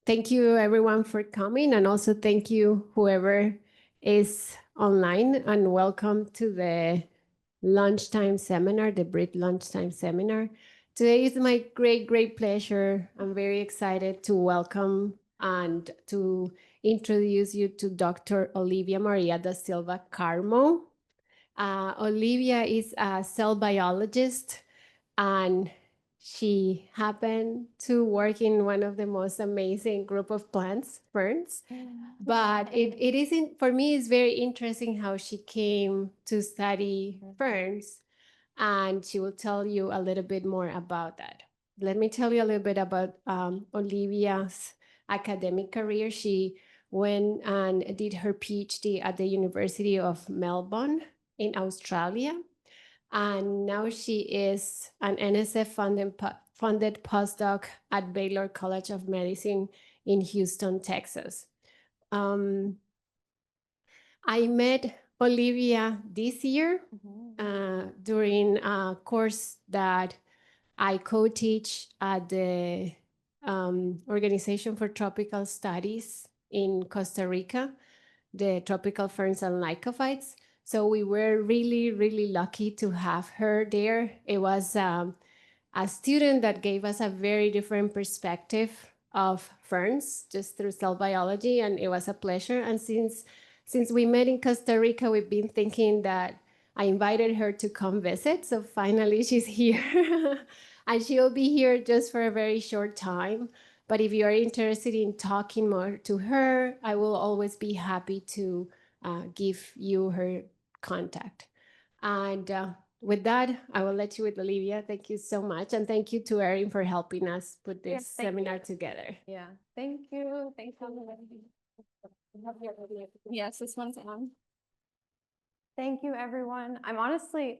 Thank you everyone for coming, and also thank you whoever is online, and welcome to the lunchtime seminar, the BRIT lunchtime seminar. Today is my great pleasure. I'm very excited to welcome and to introduce you to Dr. Olivia Maria da Silva Carmo. Olivia is a cell biologist, and she happened to work in one of the most amazing group of plants, ferns. But it isn't, for me, it's very interesting how she came to study ferns, and she will tell you a little bit more about that. Let me tell you a little bit about Olivia's academic career. She went and did her PhD at the University of Melbourne in Australia. And now she is an NSF funded postdoc at Baylor College of Medicine in Houston, Texas. I met Olivia this year during a course that I co-teach at the Organization for Tropical Studies in Costa Rica, the tropical ferns and lycophytes. So we were really lucky to have her there. It was a student that gave us a very different perspective of ferns just through cell biology, and it was a pleasure. And since we met in Costa Rica, we've been thinking that I invited her to come visit. So finally she's here. And she'll be here just for a very short time. But if you are interested in talking more to her, I will always be happy to give you her contact. And with that, I will let you with Olivia. Thank you so much. And thank you to Erin for helping us put this seminar together. Yeah, thank you. Thank you. Yes, this one's on. Thank you, everyone. I'm honestly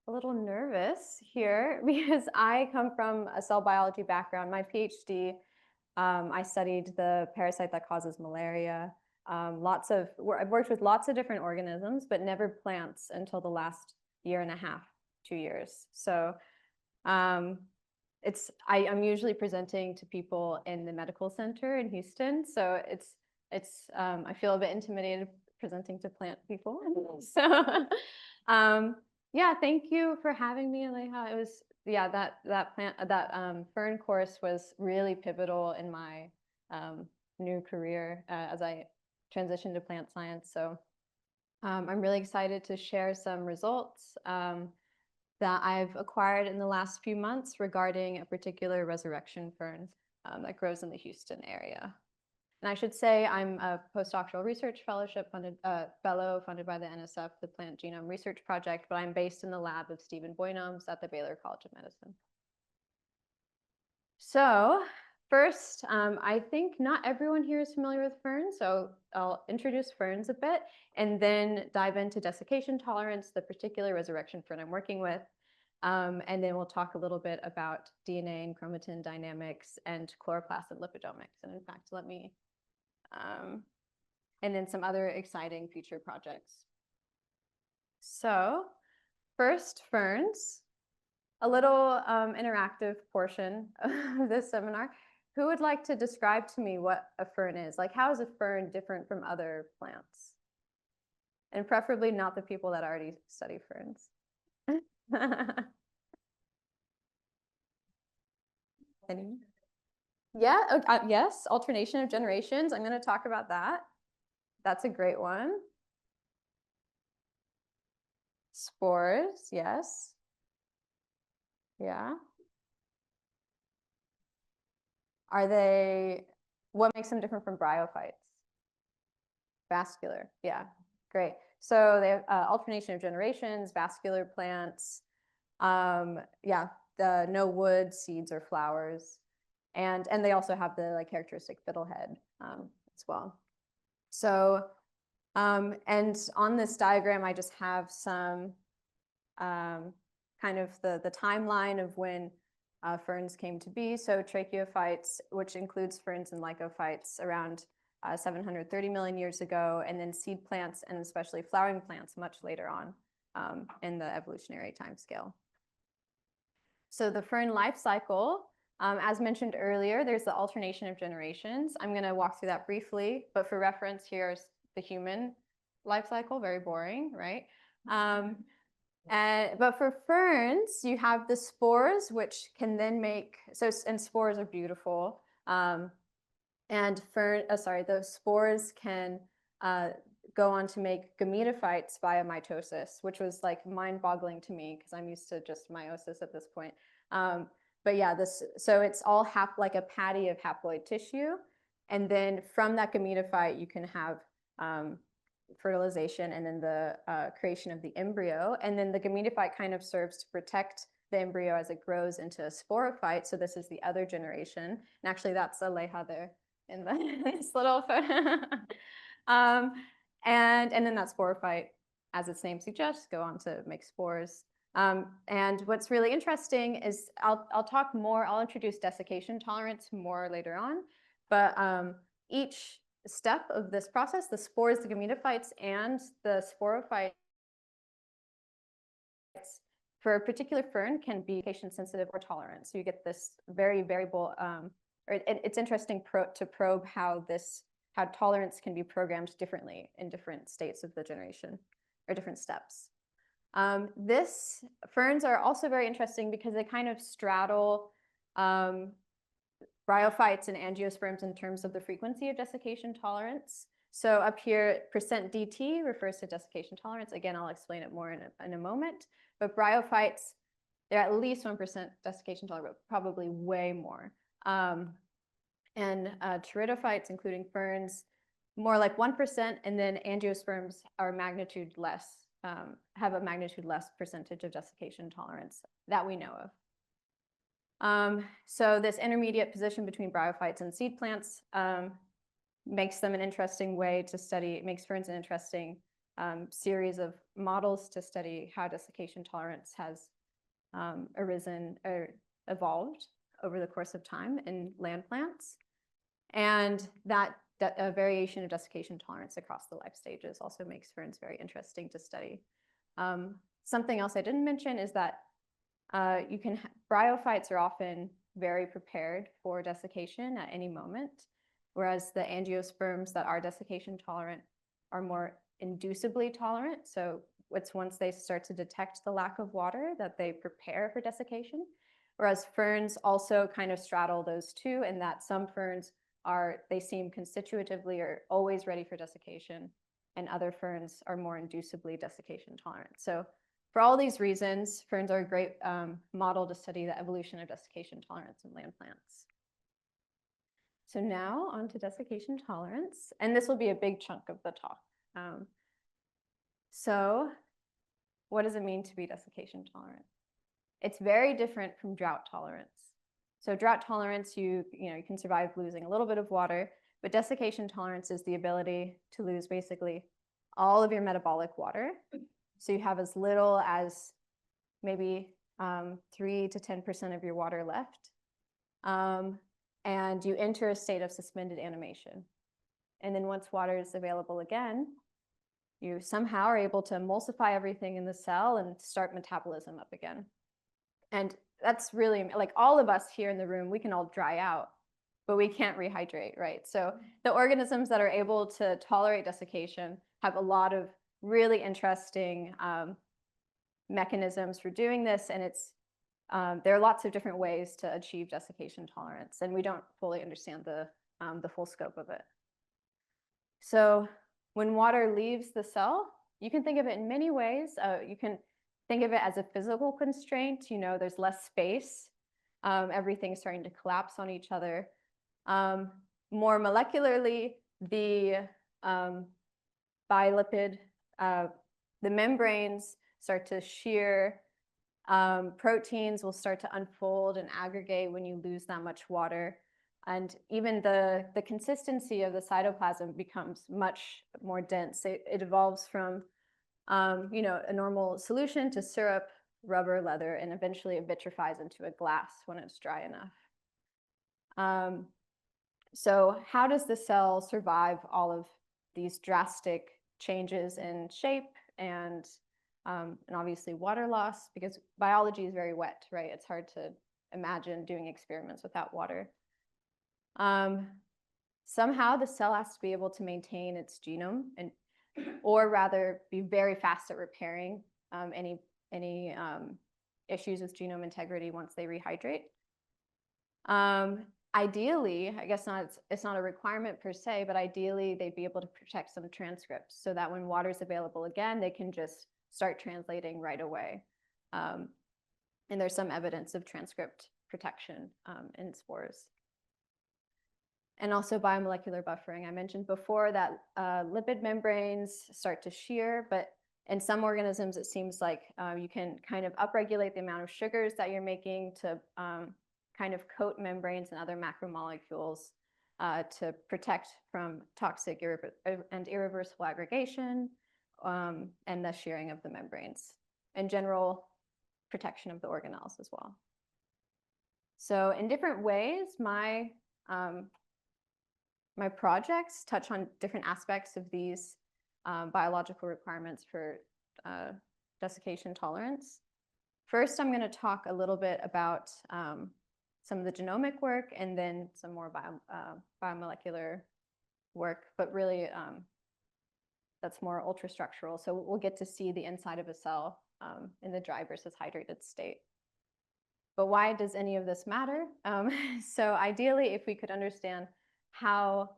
a little nervous here because I come from a cell biology background. My PhD, I studied the parasite that causes malaria. I've worked with lots of different organisms, but never plants until the last year and a half, 2 years. So I'm usually presenting to people in the medical center in Houston. So I feel a bit intimidated presenting to plant people. So yeah, thank you for having me, Aleja. It was, yeah, that fern course was really pivotal in my new career as I transitioned to plant science. So I'm really excited to share some results that I've acquired in the last few months regarding a particular resurrection fern that grows in the Houston area. And I should say I'm a postdoctoral research fellow funded by the NSF, the Plant Genome Research Project, but I'm based in the lab of Stephen Boynoms at the Baylor College of Medicine. So first, I think not everyone here is familiar with ferns, so I'll introduce ferns a bit and then dive into desiccation tolerance, the particular resurrection fern I'm working with. And then we'll talk a little bit about DNA and chromatin dynamics and chloroplast and lipidomics. And in fact, and then some other exciting future projects. So first, ferns, a little interactive portion of this seminar. Who would like to describe to me what a fern is? Like, how is a fern different from other plants? And preferably not the people that already study ferns. Anyone? Yeah, yes, alternation of generations. I'm going to talk about that. That's a great one. Spores, yes. Yeah. What makes them different from bryophytes? Vascular, yeah, great. So they have alternation of generations, vascular plants, yeah, no wood, seeds, or flowers. And they also have the characteristic fiddlehead as well. So, and on this diagram, I just have some kind of the timeline of when ferns came to be. So tracheophytes, which includes ferns and lycophytes, around 730 million years ago, and then seed plants and especially flowering plants much later on in the evolutionary timescale. So the fern life cycle As mentioned earlier, there's the alternation of generations. I'm going to walk through that briefly, but for reference, here's the human life cycle, very boring, right? But for ferns, you have the spores, which can then make, and spores are beautiful. And those spores can go on to make gametophytes via mitosis, which was like mind-boggling to me because I'm used to just meiosis at this point. But yeah, so it's all like a patty of haploid tissue. And then from that gametophyte, you can have fertilization and then the creation of the embryo. And then the gametophyte kind of serves to protect the embryo as it grows into a sporophyte. So this is the other generation. And actually, that's Aleja there in this little photo. And then that sporophyte, as its name suggests, go on to make spores. And what's really interesting is I'll talk more, I'll introduce desiccation tolerance more later on, but each step of this process, the spores, the gametophytes, and the sporophytes for a particular fern can be desiccation sensitive or tolerant. So you get this very variable, it's interesting to probe how tolerance can be programmed differently in different states of the generation or different steps. Ferns are also very interesting because they kind of straddle bryophytes and angiosperms in terms of the frequency of desiccation tolerance. So up here, %DT refers to desiccation tolerance. Again, I'll explain it more in a moment. But bryophytes, they're at least 1% desiccation tolerant, but probably way more. And pteridophytes, including ferns, more like 1%, and then angiosperms are magnitude less, have a magnitude less percentage of desiccation tolerance that we know of. So this intermediate position between bryophytes and seed plants makes them an interesting way to study, makes ferns an interesting series of models to study how desiccation tolerance has arisen or evolved over the course of time in land plants. And that variation of desiccation tolerance across the life stages also makes ferns very interesting to study. Something else I didn't mention is that bryophytes are often very prepared for desiccation at any moment, whereas the angiosperms that are desiccation tolerant are more inducibly tolerant. So it's once they start to detect the lack of water that they prepare for desiccation, whereas ferns also kind of straddle those two, in that some ferns they seem constitutively or always ready for desiccation, and other ferns are more inducibly desiccation tolerant. So for all these reasons, ferns are a great model to study the evolution of desiccation tolerance in land plants. So now on to desiccation tolerance, and this will be a big chunk of the talk. So what does it mean to be desiccation tolerant? It's very different from drought tolerance. So drought tolerance, you can survive losing a little bit of water, but desiccation tolerance is the ability to lose basically all of your metabolic water. So you have as little as maybe 3 to 10% of your water left. And you enter a state of suspended animation. And then once water is available again, you somehow are able to emulsify everything in the cell and start metabolism up again. And that's really, like, all of us here in the room, we can all dry out, but we can't rehydrate, right? So the organisms that are able to tolerate desiccation have a lot of really interesting mechanisms for doing this, and there are lots of different ways to achieve desiccation tolerance, and we don't fully understand the full scope of it. So when water leaves the cell, you can think of it in many ways. You can think of it as a physical constraint. There's less space. Everything's starting to collapse on each other. More molecularly, the bilipid, the membranes start to shear. Proteins will start to unfold and aggregate when you lose that much water. And even the consistency of the cytoplasm becomes much more dense. It evolves from a normal solution to syrup, rubber, leather, and eventually it vitrifies into a glass when it's dry enough. So how does the cell survive all of these drastic changes in shape and obviously water loss? Because biology is very wet, right? It's hard to imagine doing experiments without water. Somehow the cell has to be able to maintain its genome, or rather be very fast at repairing any issues with genome integrity once they rehydrate. Ideally, I guess it's not a requirement per se, but ideally they'd be able to protect some transcripts so that when water is available again, they can just start translating right away. And there's some evidence of transcript protection in spores. And also biomolecular buffering. I mentioned before that lipid membranes start to shear, but in some organisms, it seems like you can kind of upregulate the amount of sugars that you're making to kind of coat membranes and other macromolecules to protect from toxic and irreversible aggregation and the shearing of the membranes. In general, protection of the organelles as well. So in different ways, my projects touch on different aspects of these biological requirements for desiccation tolerance. First, I'm going to talk a little bit about some of the genomic work and then some more biomolecular work, but really that's more ultrastructural. So we'll get to see the inside of a cell in the dry versus hydrated state. But why does any of this matter? So ideally, if we could understand how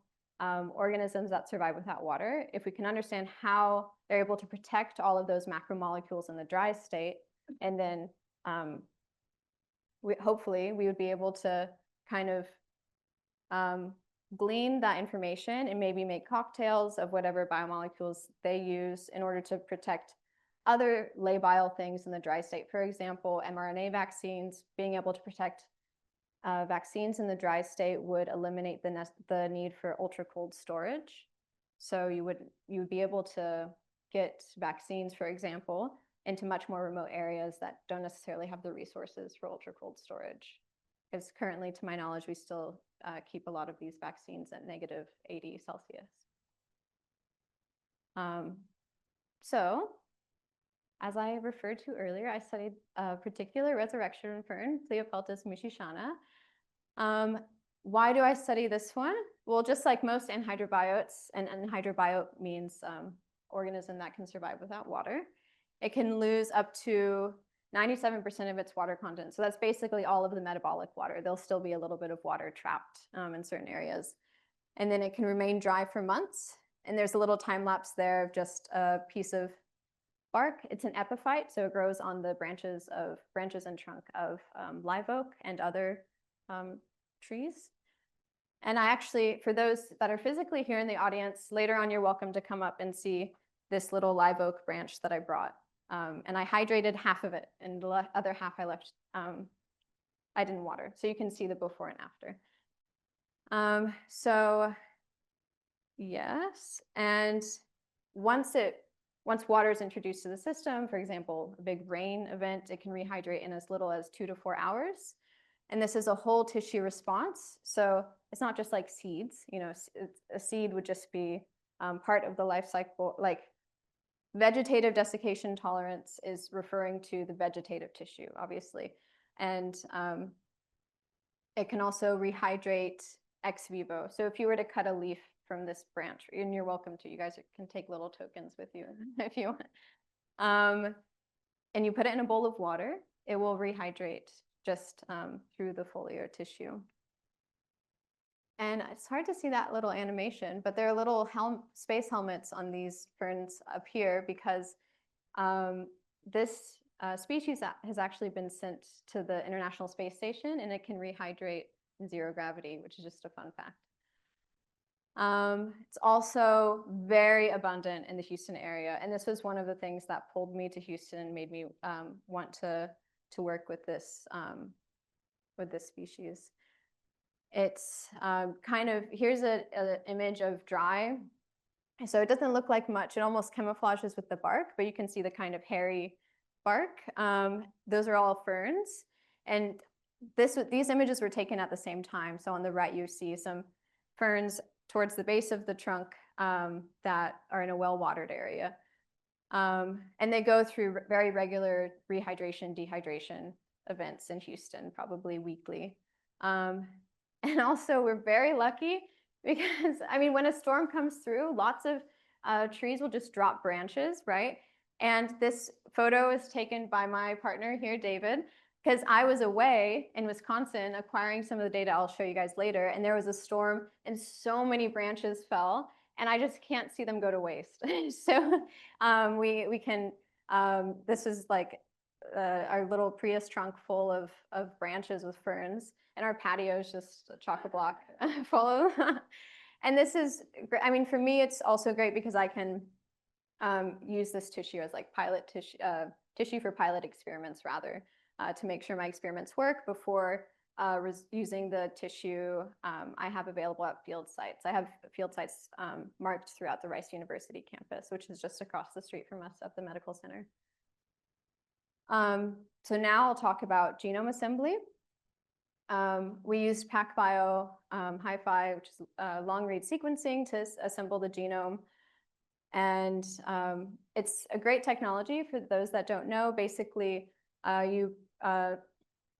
organisms that survive without water, if we can understand how they're able to protect all of those macromolecules in the dry state, and then hopefully we would be able to kind of glean that information and maybe make cocktails of whatever biomolecules they use in order to protect other labile things in the dry state. For example, mRNA vaccines, being able to protect vaccines in the dry state would eliminate the need for ultra cold storage. So you would be able to get vaccines, for example, into much more remote areas that don't necessarily have the resources for ultra cold storage. Because currently, to my knowledge, we still keep a lot of these vaccines at -80 Celsius. So, as I referred to earlier, I studied a particular resurrection fern, Cleopeltis musciciana. Why do I study this one? Well, just like most anhydrobiotes, and anhydrobiote means organism that can survive without water, it can lose up to 97% of its water content. So that's basically all of the metabolic water. There'll still be a little bit of water trapped in certain areas. And then it can remain dry for months. And there's a little time lapse there of just a piece of bark. It's an epiphyte, so it grows on the branches and trunk of live oak and other trees. And I actually, for those that are physically here in the audience, later on you're welcome to come up and see this little live oak branch that I brought. And I hydrated half of it, and the other half I left, I didn't water. So you can see the before and after. So yes, and once water is introduced to the system, for example, a big rain event, it can rehydrate in as little as 2 to 4 hours. And this is a whole tissue response. So it's not just like seeds, you know, a seed would just be part of the life cycle. Like vegetative desiccation tolerance is referring to the vegetative tissue, obviously. And it can also rehydrate ex vivo. So if you were to cut a leaf from this branch, and you're welcome to, you guys can take little tokens with you if you want. And you put it in a bowl of water, it will rehydrate just through the foliar tissue. And it's hard to see that little animation, but there are little space helmets on these ferns up here because this species has actually been sent to the International Space Station, and it can rehydrate in zero gravity, which is just a fun fact. It's also very abundant in the Houston area, and this was one of the things that pulled me to Houston and made me want to work with this species. It's kind of, here's an image of dry. So it doesn't look like much. It almost camouflages with the bark, but you can see the kind of hairy bark. Those are all ferns. And these images were taken at the same time. So on the right, you see some ferns towards the base of the trunk that are in a well-watered area. And they go through very regular rehydration, dehydration events in Houston, probably weekly. And also we're very lucky because, I mean, when a storm comes through, lots of trees will just drop branches, right? And this photo is taken by my partner here, David, because I was away in Wisconsin acquiring some of the data I'll show you guys later, and there was a storm and so many branches fell, and I just can't see them go to waste. So we can, this is like our little Prius trunk full of branches with ferns, and our patio is just a chock-a-block full of them. And this is, I mean, for me, it's also great because I can use this tissue as like pilot tissue, tissue for pilot experiments rather, to make sure my experiments work before using the tissue I have available at field sites. I have field sites marked throughout the Rice University campus, which is just across the street from us at the medical center. So now I'll talk about genome assembly. We used PacBio Hi-Fi, which is long read sequencing, to assemble the genome. And it's a great technology for those that don't know. Basically, you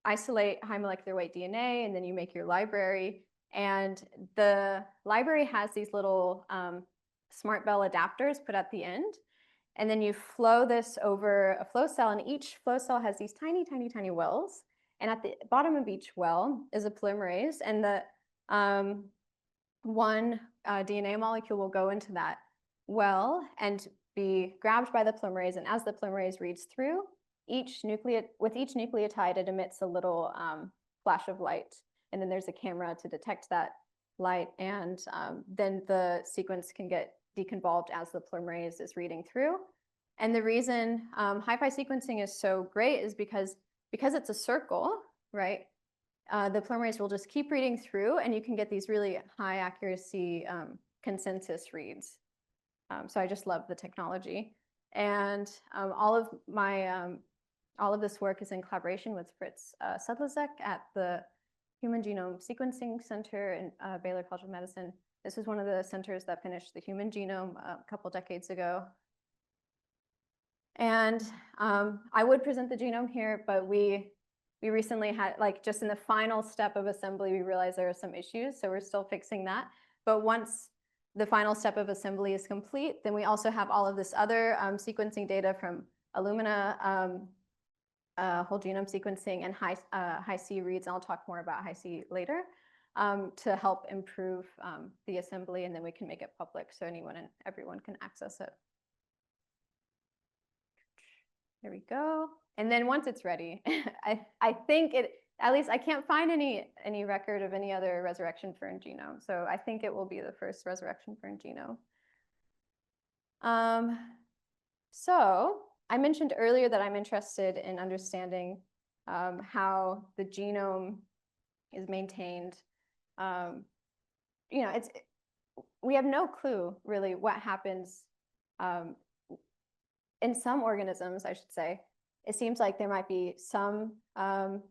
isolate high molecular weight DNA, and then you make your library. And the library has these little smart bell adapters put at the end. And then you flow this over a flow cell, and each flow cell has these tiny, tiny, tiny wells. And at the bottom of each well is a polymerase, and the one DNA molecule will go into that well and be grabbed by the polymerase. And as the polymerase reads through, with each nucleotide, it emits a little flash of light. And then there's a camera to detect that light. And then the sequence can get deconvolved as the polymerase is reading through. And the reason Hi-Fi sequencing is so great is because it's a circle, right? The polymerase will just keep reading through, and you can get these really high accuracy consensus reads. So I just love the technology. And all of this work is in collaboration with Fritz Sedlacek at the Human Genome Sequencing Center in Baylor College of Medicine. This is one of the centers that finished the human genome a couple decades ago. And I would present the genome here, but we recently had, like, just in the final step of assembly, we realized there are some issues, so we're still fixing that. But once the final step of assembly is complete, then we also have all of this other sequencing data from Illumina, whole genome sequencing, and Hi-C reads. And I'll talk more about Hi-C later, to help improve the assembly, and then we can make it public so anyone and everyone can access it. There we go. And then once it's ready, I think it, at least I can't find any record of any other resurrection fern genome. So I think it will be the first resurrection fern genome. So I mentioned earlier that I'm interested in understanding how the genome is maintained. You know, we have no clue really what happens in some organisms, I should say. It seems like there might be some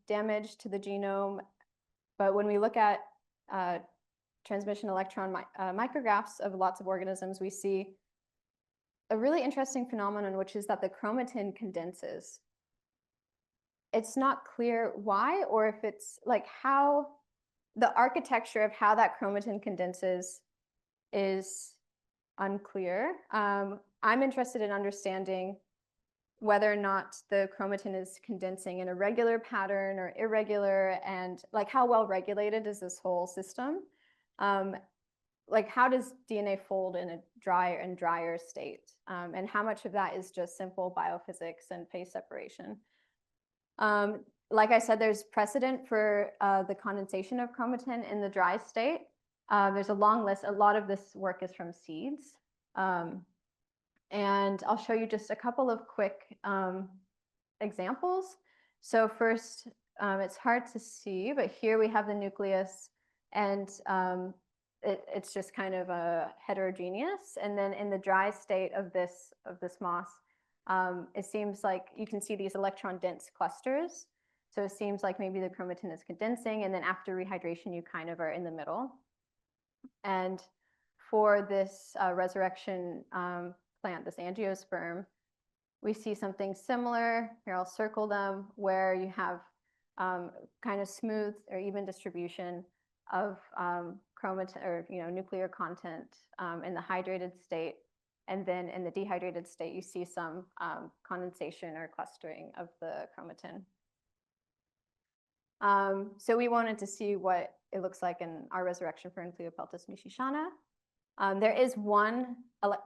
damage to the genome, but when we look at transmission electron micrographs of lots of organisms, we see a really interesting phenomenon, which is that the chromatin condenses. It's not clear why, or if it's like how the architecture of how that chromatin condenses is unclear. I'm interested in understanding whether or not the chromatin is condensing in a regular pattern or irregular, and like how well regulated is this whole system? Like how does DNA fold in a drier and drier state? And how much of that is just simple biophysics and phase separation? Like I said, there's precedent for the condensation of chromatin in the dry state. There's a long list. A lot of this work is from seeds. And I'll show you just a couple of quick examples. So first, it's hard to see, but here we have the nucleus, and it's just kind of heterogeneous. And then in the dry state of this moss, it seems like you can see these electron-dense clusters. So it seems like maybe the chromatin is condensing, and then after rehydration, you kind of are in the middle. And for this resurrection plant, this angiosperm, we see something similar. Here, I'll circle them, where you have kind of smooth or even distribution of chromatin or nuclear content in the hydrated state. And then in the dehydrated state, you see some condensation or clustering of the chromatin. So we wanted to see what it looks like in our resurrection fern, Cleopeltis nuciciana. There is one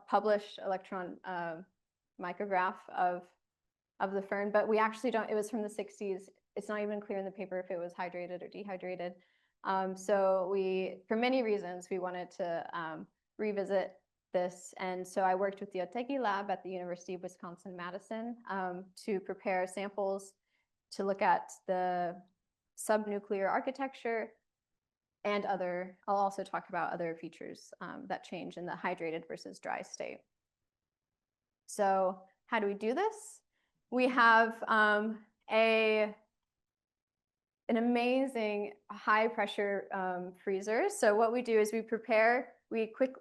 published electron micrograph of the fern, but we actually don't, it was from the 60s. It's not even clear in the paper if it was hydrated or dehydrated. So for many reasons, we wanted to revisit this. And so I worked with the Otegi lab at the University of Wisconsin-Madison to prepare samples to look at the subnuclear architecture and I'll also talk about other features that change in the hydrated versus dry state. So how do we do this? We have an amazing high pressure freezer. So what we do is we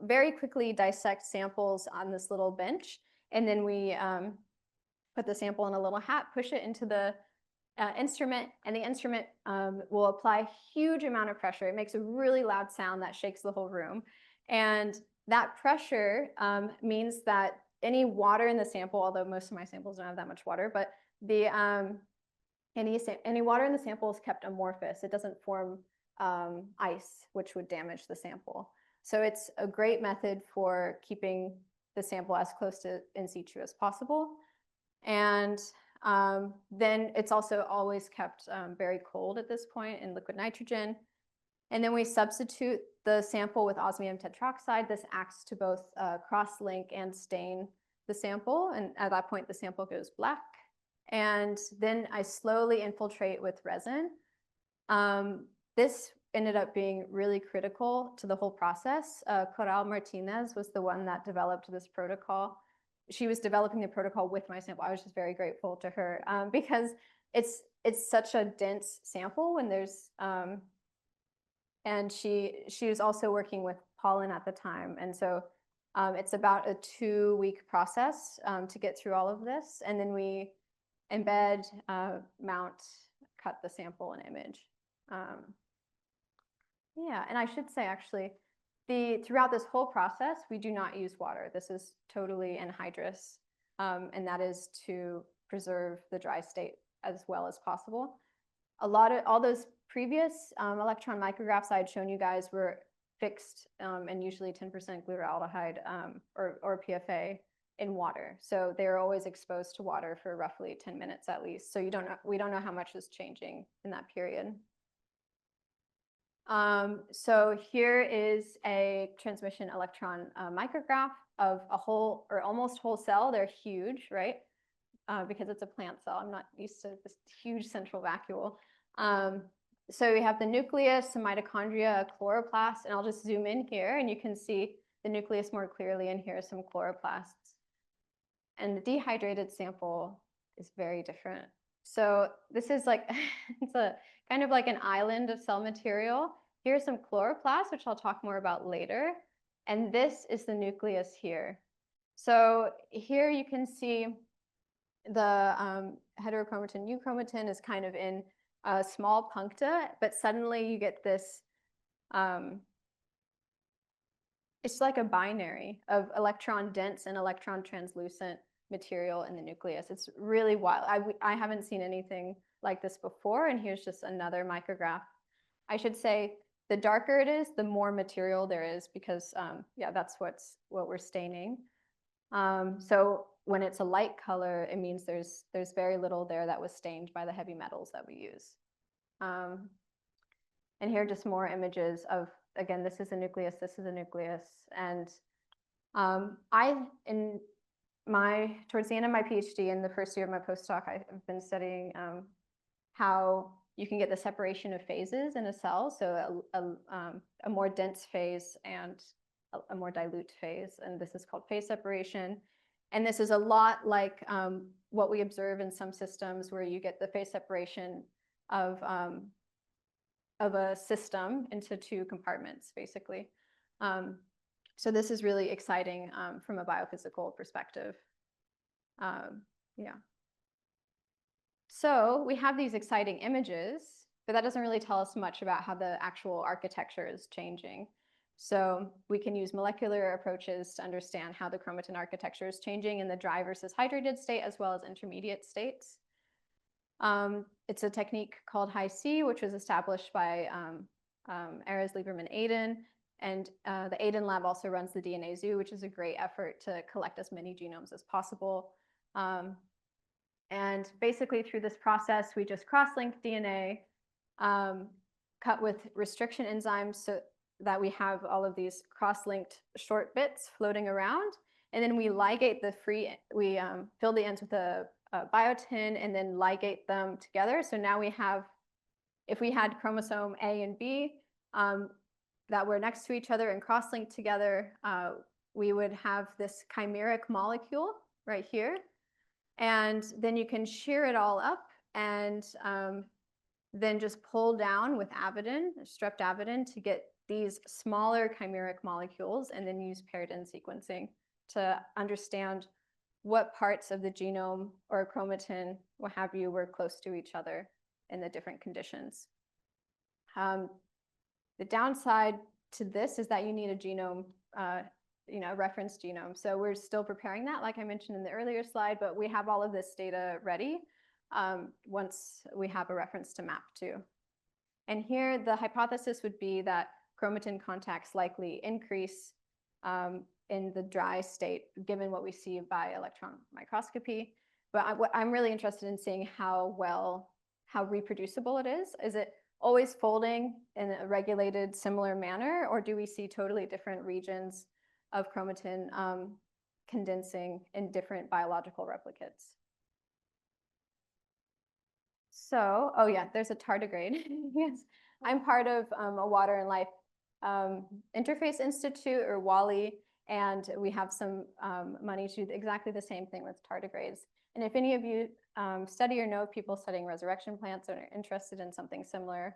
very quickly dissect samples on this little bench, and then we put the sample in a little hat, push it into the instrument, and the instrument will apply a huge amount of pressure. It makes a really loud sound that shakes the whole room. And that pressure means that any water in the sample, although most of my samples don't have that much water, but any water in the sample is kept amorphous. It doesn't form ice, which would damage the sample. So it's a great method for keeping the sample as close to in situ as possible. And then it's also always kept very cold at this point in liquid nitrogen. And then we substitute the sample with osmium tetroxide. This acts to both cross-link and stain the sample. And at that point, the sample goes black. And then I slowly infiltrate with resin. This ended up being really critical to the whole process. Coral Martinez was the one that developed this protocol. She was developing the protocol with my sample. I was just very grateful to her because it's such a dense sample when there's, and she was also working with pollen at the time. And so it's about a 2-week process to get through all of this. And then we embed, mount, cut the sample and image. Yeah, and I should say actually, throughout this whole process, we do not use water. This is totally anhydrous, and that is to preserve the dry state as well as possible. All those previous electron micrographs I had shown you guys were fixed and usually 10% glutaraldehyde or PFA in water. So they're always exposed to water for roughly 10 minutes at least. So we don't know how much is changing in that period. So here is a transmission electron micrograph of a whole or almost whole cell. They're huge, right? Because it's a plant cell. I'm not used to this huge central vacuole. So we have the nucleus, some mitochondria, a chloroplast, and I'll just zoom in here and you can see the nucleus more clearly, and here are some chloroplasts. And the dehydrated sample is very different. So this is like, it's a kind of like an island of cell material. Here's some chloroplasts, which I'll talk more about later. And this is the nucleus here. So here you can see the heterochromatin euchromatin is kind of in a small puncta, but suddenly you get this, it's like a binary of electron dense and electron translucent material in the nucleus. It's really wild. I haven't seen anything like this before, and here's just another micrograph. I should say the darker it is, the more material there is, because yeah, that's what we're staining. So when it's a light color, it means there's very little there that was stained by the heavy metals that we use. And here are just more images of, again, this is a nucleus, this is a nucleus. And towards the end of my PhD and the first year of my postdoc, I've been studying how you can get the separation of phases in a cell. So a more dense phase and a more dilute phase. And this is called phase separation. And this is a lot like what we observe in some systems where you get the phase separation of a system into 2 compartments, basically. So this is really exciting from a biophysical perspective. Yeah. So we have these exciting images, but that doesn't really tell us much about how the actual architecture is changing. So we can use molecular approaches to understand how the chromatin architecture is changing in the dry versus hydrated state, as well as intermediate states. It's a technique called Hi-C, which was established by Erez, Lieberman, Aiden. And the Aiden lab also runs the DNA Zoo, which is a great effort to collect as many genomes as possible. And basically through this process, we just cross-link DNA, cut with restriction enzymes so that we have all of these cross-linked short bits floating around. And then we ligate the we fill the ends with a biotin and then ligate them together. So now we have, if we had chromosome A and B that were next to each other and cross-linked together, we would have this chimeric molecule right here. And then you can shear it all up and then just pull down with avidin, streptavidin, to get these smaller chimeric molecules, and then use paired end sequencing to understand what parts of the genome or chromatin, what have you, were close to each other in the different conditions. The downside to this is that you need a genome, reference genome. So we're still preparing that, like I mentioned in the earlier slide, but we have all of this data ready once we have a reference to map to. And here the hypothesis would be that chromatin contacts likely increase in the dry state, given what we see by electron microscopy. But what I'm really interested in seeing how reproducible it is. Is it always folding in a regulated, similar manner, or do we see totally different regions of chromatin condensing in different biological replicates? So, oh yeah, there's a tardigrade. Yes, I'm part of a Water and Life Interface Institute, or WALI, and we have some money to do exactly the same thing with tardigrades. And if any of you study or know people studying resurrection plants and are interested in something similar,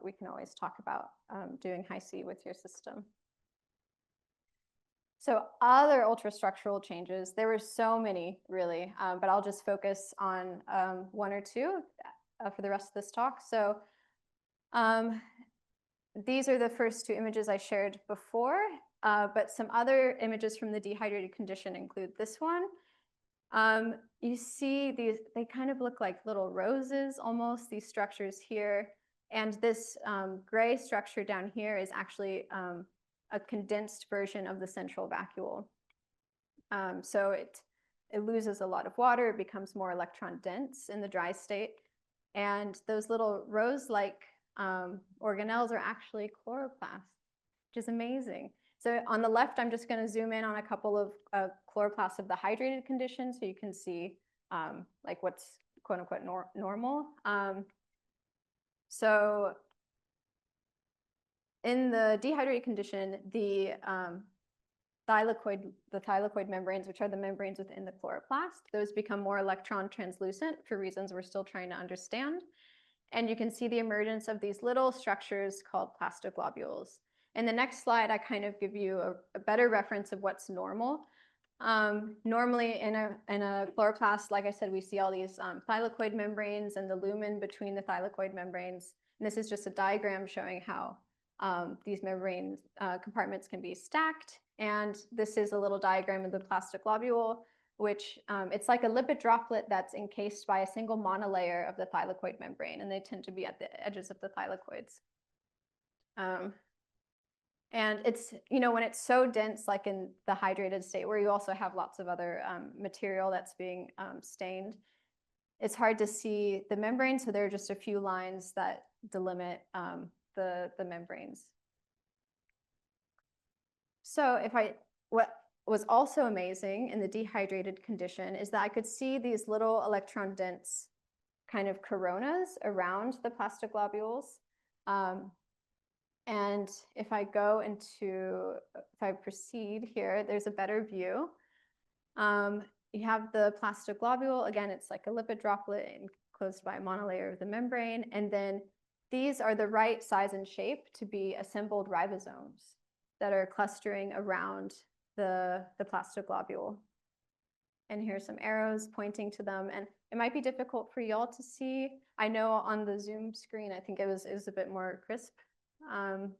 we can always talk about doing Hi-C with your system. So other ultrastructural changes, there were so many really, but I'll just focus on one or two for the rest of this talk. So these are the first two images I shared before, but some other images from the dehydrated condition include this one. You see these, they kind of look like little roses almost, these structures here. And this gray structure down here is actually a condensed version of the central vacuole. So it loses a lot of water, it becomes more electron dense in the dry state. And those little rose-like organelles are actually chloroplasts, which is amazing. So on the left, I'm just going to zoom in on a couple of chloroplasts of the hydrated condition so you can see like what's quote unquote normal. So in the dehydrated condition, the thylakoid membranes, which are the membranes within the chloroplast, those become more electron translucent for reasons we're still trying to understand. And you can see the emergence of these little structures called plastoglobules. In the next slide, I kind of give you a better reference of what's normal. Normally in a chloroplast, like I said, we see all these thylakoid membranes and the lumen between the thylakoid membranes. And this is just a diagram showing how these membrane compartments can be stacked. And this is a little diagram of the plastoglobule, which it's like a lipid droplet that's encased by a single monolayer of the thylakoid membrane, and they tend to be at the edges of the thylakoids. And it's, when it's so dense, like in the hydrated state, where you also have lots of other material that's being stained, it's hard to see the membrane, so there are just a few lines that delimit the membranes. So what was also amazing in the dehydrated condition is that I could see these little electron dense kind of coronas around the plastoglobules. And if I proceed here, there's a better view. You have the plastoglobule. Again, it's like a lipid droplet enclosed by a monolayer of the membrane. And then these are the right size and shape to be assembled ribosomes that are clustering around the plastoglobule. And here's some arrows pointing to them. And it might be difficult for y'all to see. I know on the Zoom screen, I think it was a bit more crisp. And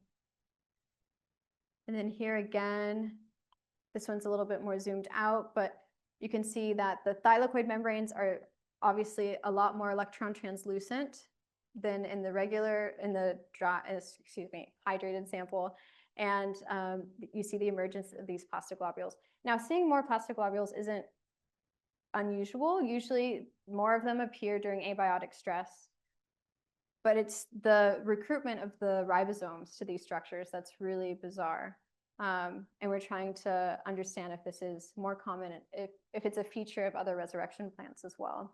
then here again, this one's a little bit more zoomed out, but you can see that the thylakoid membranes are obviously a lot more electron translucent than in the hydrated sample. And you see the emergence of these plastoglobules. Now, seeing more plastoglobules isn't unusual. Usually more of them appear during abiotic stress, but it's the recruitment of the ribosomes to these structures that's really bizarre. And we're trying to understand if this is more common, if it's a feature of other resurrection plants as well.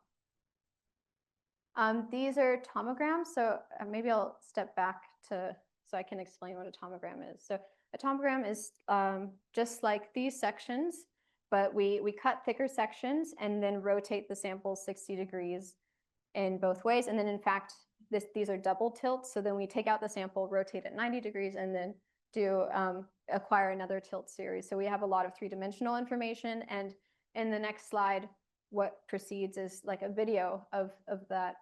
These are tomograms, so maybe I'll step back so I can explain what a tomogram is. So a tomogram is just like these sections, but we cut thicker sections and then rotate the sample 60 degrees in both ways. And then in fact, these are double tilts. So then we take out the sample, rotate it 90 degrees, and then acquire another tilt series. So we have a lot of three-dimensional information. And in the next slide, what precedes is like a video of that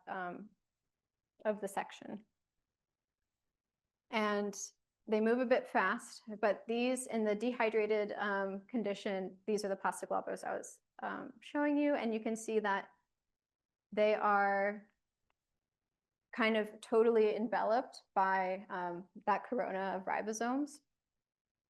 of the section. And they move a bit fast, but these in the dehydrated condition, these are the plastoglobules I was showing you, and you can see that they are kind of totally enveloped by that corona of ribosomes.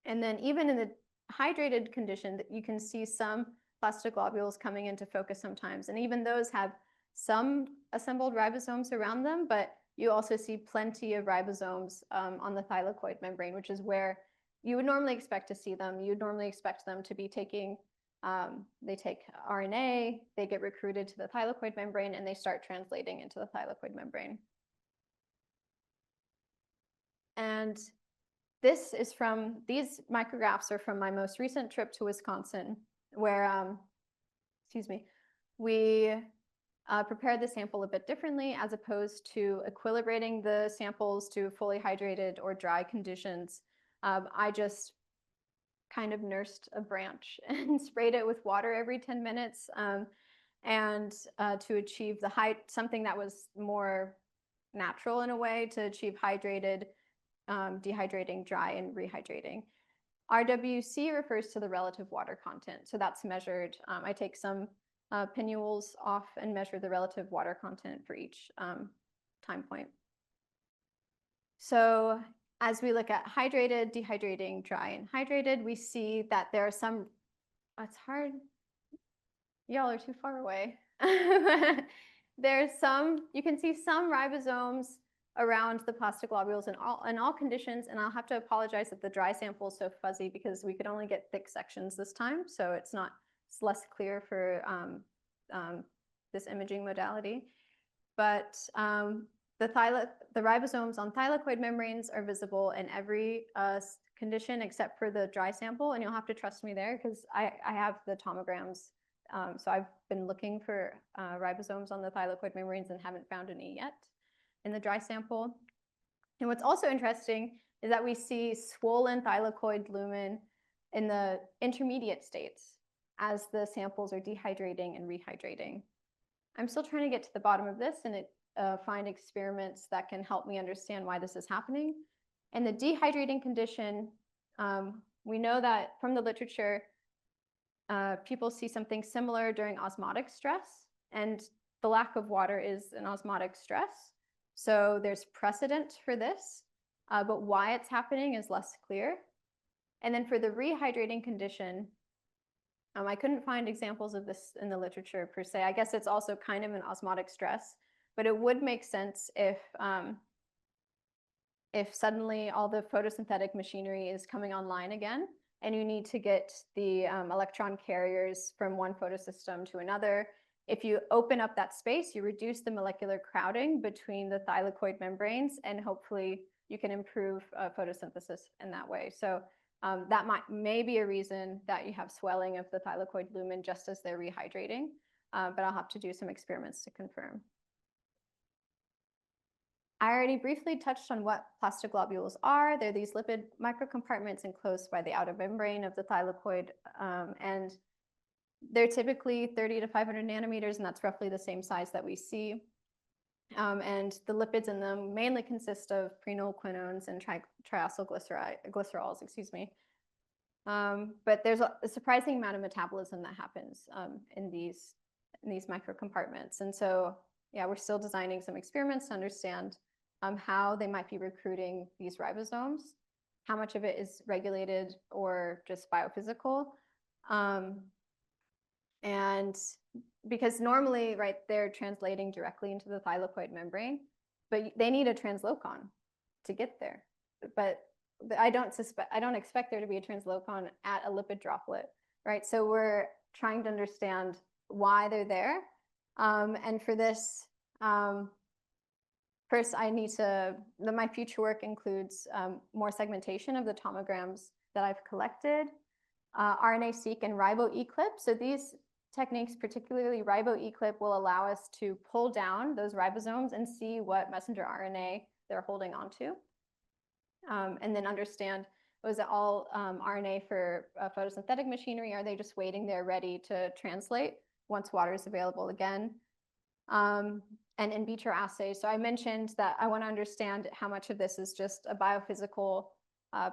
And then even in the hydrated condition, you can see some plastoglobules coming into focus sometimes. And even those have some assembled ribosomes around them, but you also see plenty of ribosomes on the thylakoid membrane, which is where you would normally expect to see them. You'd normally expect them to be taking, they take RNA, they get recruited to the thylakoid membrane, and they start translating into the thylakoid membrane. And this is these micrographs are from my most recent trip to Wisconsin, where, we prepared the sample a bit differently as opposed to equilibrating the samples to fully hydrated or dry conditions. I just kind of nursed a branch and sprayed it with water every 10 minutes to achieve something that was more natural in a way, to achieve hydrated, dehydrating, dry, and rehydrating. RWC refers to the relative water content. So that's measured. I take some pinnules off and measure the relative water content for each time point. So as we look at hydrated, dehydrating, dry, and hydrated, we see that there are some, it's hard, y'all are too far away. There's you can see some ribosomes around the plastoglobules in all conditions, and I'll have to apologize that the dry sample is so fuzzy because we could only get thick sections this time, so it's less clear for this imaging modality. But the ribosomes on thylakoid membranes are visible in every condition except for the dry sample, and you'll have to trust me there because I have the tomograms. So I've been looking for ribosomes on the thylakoid membranes and haven't found any yet in the dry sample. And what's also interesting is that we see swollen thylakoid lumen in the intermediate states as the samples are dehydrating and rehydrating. I'm still trying to get to the bottom of this and find experiments that can help me understand why this is happening. In the dehydrating condition, we know that from the literature, people see something similar during osmotic stress, and the lack of water is an osmotic stress. So there's precedent for this, but why it's happening is less clear. And then for the rehydrating condition, I couldn't find examples of this in the literature per se. I guess it's also kind of an osmotic stress, but it would make sense if suddenly all the photosynthetic machinery is coming online again, and you need to get the electron carriers from one photosystem to another. If you open up that space, you reduce the molecular crowding between the thylakoid membranes, and hopefully you can improve photosynthesis in that way. So that may be a reason that you have swelling of the thylakoid lumen just as they're rehydrating, but I'll have to do some experiments to confirm. I already briefly touched on what plastoglobules are. They're these lipid microcompartments enclosed by the outer membrane of the thylakoid, and They're typically 30 to 500 nanometers, and that's roughly the same size that we see. And the lipids in them mainly consist of prenylquinones and triacylglycerols, excuse me. But there's a surprising amount of metabolism that happens in these microcompartments. And so, yeah, we're still designing some experiments to understand how they might be recruiting these ribosomes, how much of it is regulated or just biophysical. And because normally, right, they're translating directly into the thylakoid membrane, but they need a translocon to get there. But I don't expect there to be a translocon at a lipid droplet, right? So we're trying to understand why they're there. And for this, first I need to, my future work includes more segmentation of the tomograms that I've collected, RNA-seq and ribo-eclip. So these techniques, particularly ribo-eclip, will allow us to pull down those ribosomes and see what messenger RNA they're holding onto. And then understand, was it all RNA for photosynthetic machinery? Are they just waiting there ready to translate once water is available again? And in vitro assays. So I mentioned that I want to understand how much of this is just a biophysical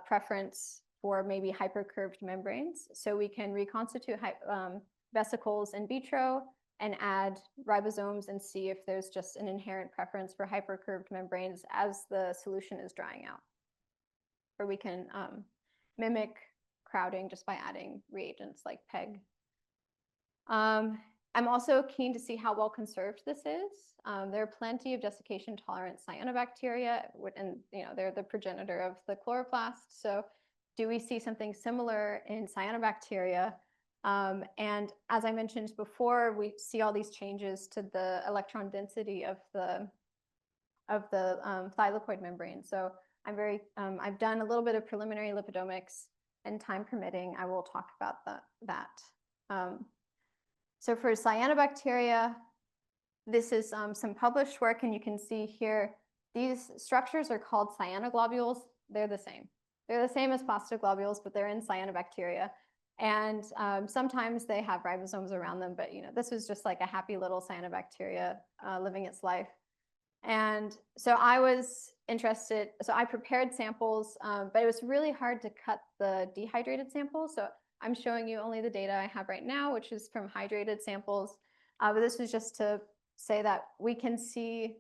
preference for maybe hypercurved membranes. So we can reconstitute vesicles in vitro and add ribosomes and see if there's just an inherent preference for hypercurved membranes as the solution is drying out. Or we can mimic crowding just by adding reagents like PEG. I'm also keen to see how well conserved this is. There are plenty of desiccation tolerant cyanobacteria, and they're the progenitor of the chloroplast. So do we see something similar in cyanobacteria? And as I mentioned before, we see all these changes to the electron density of the thylakoid membrane. So I've done a little bit of preliminary lipidomics, and time permitting, I will talk about that. So for cyanobacteria, this is some published work, and you can see here, these structures are called cyanoglobules. They're the same. They're the same as plastoglobules, but they're in cyanobacteria. And sometimes they have ribosomes around them, but this was just like a happy little cyanobacteria living its life. And so I was interested, so I prepared samples, but it was really hard to cut the dehydrated samples. So I'm showing you only the data I have right now, which is from hydrated samples. But this was just to say that we can see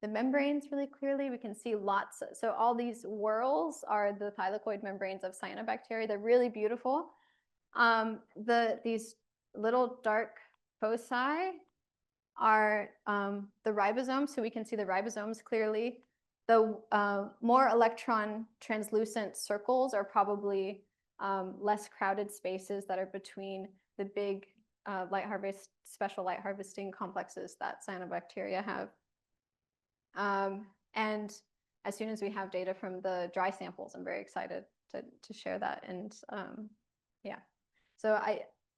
the membranes really clearly. We can see lots. So all these whorls are the thylakoid membranes of cyanobacteria. They're really beautiful. These little dark foci are the ribosomes, so we can see the ribosomes clearly. The more electron translucent circles are probably less crowded spaces that are between the big special light harvesting complexes that cyanobacteria have. And as soon as we have data from the dry samples, I'm very excited to share that. And yeah, so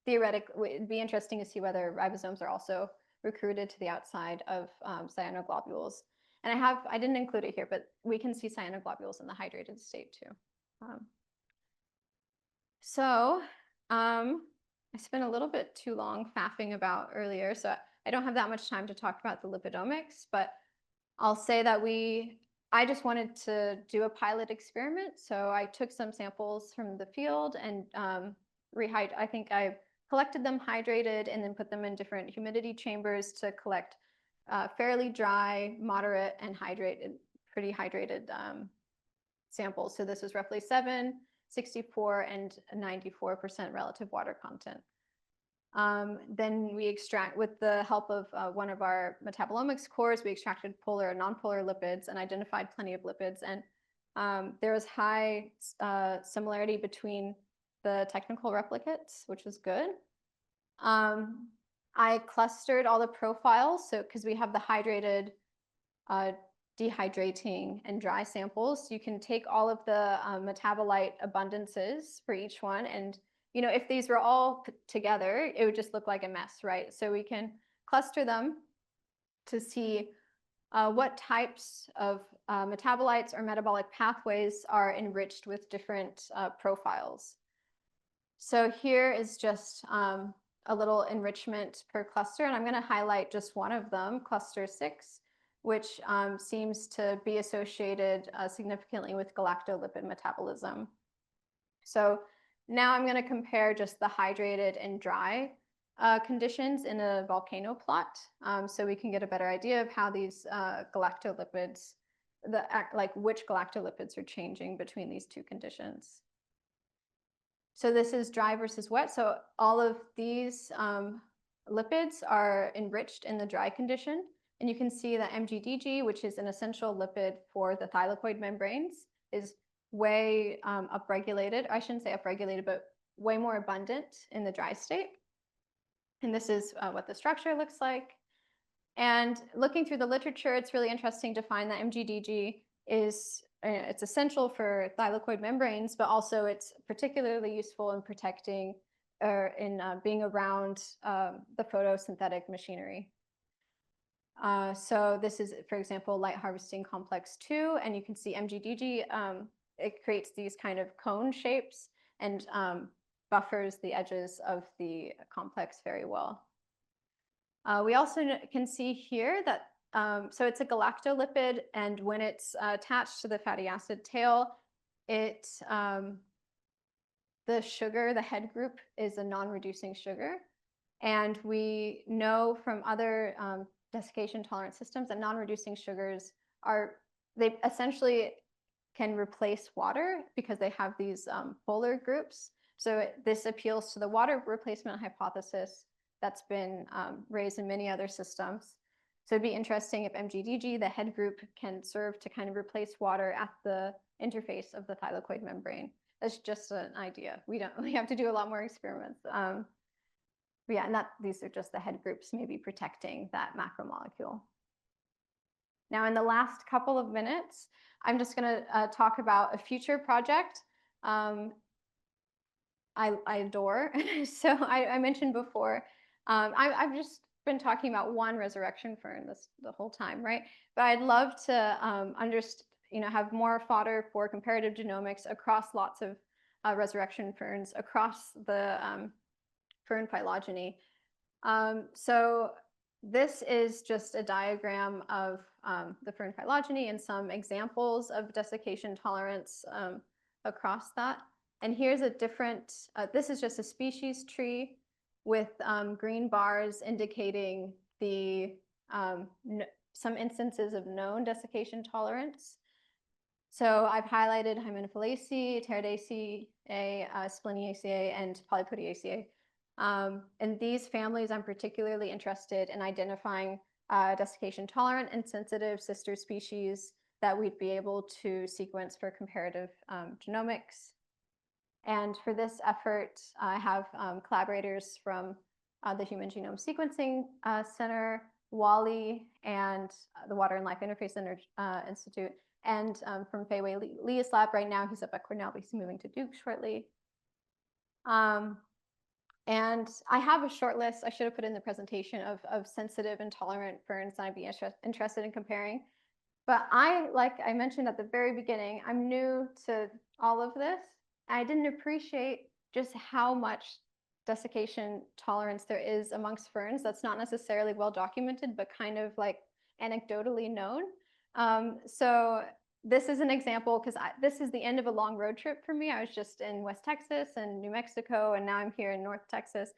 theoretically, it'd be interesting to see whether ribosomes are also recruited to the outside of cyanoglobules. And I didn't include it here, but we can see cyanoglobules in the hydrated state too. I spent a little bit too long faffing about earlier, so I don't have that much time to talk about the lipidomics, but I'll say that I just wanted to do a pilot experiment. So I took some samples from the field and I think I collected them hydrated and then put them in different humidity chambers to collect fairly dry, moderate, and pretty hydrated samples. So this was roughly 7, 64, and 94% relative water content. Then we extract, with the help of one of our metabolomics cores, we extracted polar and nonpolar lipids and identified plenty of lipids. And there was high similarity between the technical replicates, which was good. I clustered all the profiles, so because we have the hydrated, dehydrating, and dry samples, you can take all of the metabolite abundances for each one, and if these were all put together, it would just look like a mess, right? So we can cluster them to see what types of metabolites or metabolic pathways are enriched with different profiles. So here is just a little enrichment per cluster, and I'm going to highlight just one of them, cluster 6, which seems to be associated significantly with galactolipid metabolism. So now I'm going to compare just the hydrated and dry conditions in a volcano plot, so we can get a better idea of how these galactolipids, which galactolipids are changing between these two conditions. So this is dry versus wet. So all of these lipids are enriched in the dry condition. And you can see that MGDG, which is an essential lipid for the thylakoid membranes, is way upregulated. I shouldn't say upregulated, but way more abundant in the dry state. And this is what the structure looks like. And looking through the literature, it's really interesting to find that MGDG is it's essential for thylakoid membranes, but also it's particularly useful in protecting or in being around the photosynthetic machinery. So this is, for example, light harvesting complex 2, and you can see MGDG, it creates these kind of cone shapes and buffers the edges of the complex very well. We also can see here that, so it's a galactolipid, and when it's attached to the fatty acid tail, it, the sugar, the head group, is a non-reducing sugar. And we know from other desiccation tolerant systems that non-reducing sugars they essentially can replace water because they have these polar groups. So this appeals to the water replacement hypothesis that's been raised in many other systems. So it'd be interesting if MGDG, the head group, can serve to kind of replace water at the interface of the thylakoid membrane. That's just an idea. We have to do a lot more experiments. But yeah, and these are just the head groups maybe protecting that macromolecule. Now, in the last couple of minutes, I'm just going to talk about a future project I adore. So I mentioned before, I've just been talking about one resurrection fern the whole time, right? But I'd love to have more fodder for comparative genomics across lots of resurrection ferns across the fern phylogeny. So this is just a diagram of the fern phylogeny and some examples of desiccation tolerance across that. And here's a different, this is just a species tree with green bars indicating the some instances of known desiccation tolerance. So I've highlighted Hymenophyllaceae, Pteridacea, Spleniaceae, and Polypodiaceae. In these families, I'm particularly interested in identifying desiccation tolerant and sensitive sister species that we'd be able to sequence for comparative genomics. And for this effort, I have collaborators from the Human Genome Sequencing Center, WALI, and the Water and Life Interface Institute, and from Fei Wei Li's lab right now. He's up at Cornell, but he's moving to Duke shortly. And I have a short list I should have put in the presentation of sensitive and tolerant ferns that I'd be interested in comparing. But like I mentioned at the very beginning, I'm new to all of this. I didn't appreciate just how much desiccation tolerance there is amongst ferns that's not necessarily well documented, but kind of like anecdotally known. So this is an example because this is the end of a long road trip for me. I was just in West Texas and New Mexico, and now I'm here in North Texas.